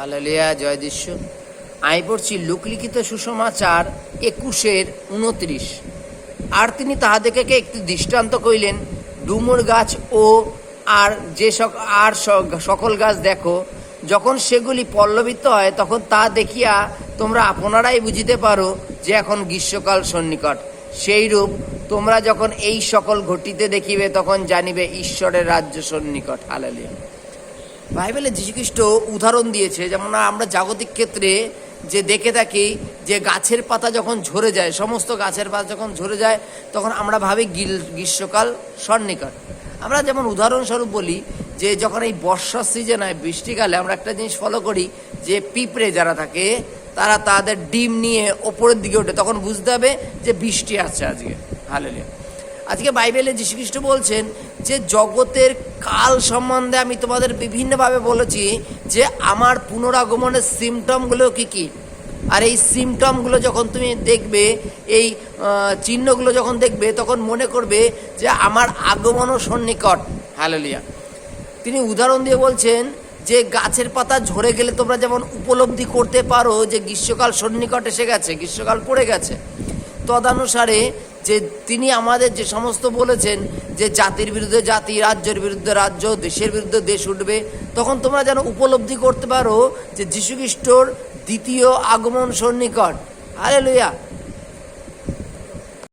Hallelujah, জয় যিশু। আমি পড়ছি লোকলিখিত সুসমাচার 21:29। আর তিনি তাহাদেরকে একটি দৃষ্টান্ত কইলেন, ডুমুর গাছ ও আর যে সকল গাছ দেখো, যখন সেগুলি পল্লবিত হয়, তখন তা দেখিয়া তোমরা আপনারাই বুঝিতে পারো যে এখন গ্রীষ্মকাল সন্নিকট। সেইরূপ তোমরা যখন এই সকল ঘটিতে দেখিবে, তখন জানিবে ঈশ্বরের রাজ্য সন্নিকট। হালেলুয়া। বাইবেলে যীশুখ্রিস্ট উদাহরণ দিয়েছে, যেমন আমরা জাগতিক ক্ষেত্রে যে দেখে থাকি যে গাছের পাতা যখন ঝরে যায়, সমস্ত গাছের পাতা যখন ঝরে যায়, তখন আমরা ভাবি গ্রীষ্মকাল সন্নিকট। আমরা যেমন উদাহরণস্বরূপ বলি যে যখন এই বর্ষার সিজন হয়, বৃষ্টিকালে আমরা একটা জিনিস ফলো করি যে পিঁপড়ে যারা থাকে তারা তাদের ডিম নিয়ে ওপরের দিকে ওঠে, তখন বুঝতে হবে যে বৃষ্টি আসছে আজকে। হালেলুয়া। আজকে বাইবেলে যীশুখ্রিস্ট বলছেন যে জগতের কাল সম্বন্ধে আমি তোমাদের বিভিন্নভাবে বলেছি যে আমার পুনরাগমনের সিমটমগুলো কি কি। আর এই সিমটমগুলো যখন তুমি দেখবে, এই চিহ্নগুলো যখন দেখবে, তখন মনে করবে যে আমার আগমনও সন্নিকট। হালেলুয়া। তিনি উদাহরণ দিয়ে বলছেন যে গাছের পাতা ঝরে গেলে তোমরা যেমন উপলব্ধি করতে পারো যে গ্রীষ্মকাল সন্নিকট এসে গেছে, গ্রীষ্মকাল পড়ে গেছে, তদানুসারে যে তিনি আমাদের যে সমস্ত বলেছেন যে জাতির বিরুদ্ধে জাতি, রাজ্যের বিরুদ্ধে রাজ্য, দেশের বিরুদ্ধে দেশ উঠবে, তখন তোমরা যেন উপলব্ধি করতে পারো যে যীশুখ্রিস্টর দ্বিতীয় আগমন সন্নিকট। হালেলুয়া।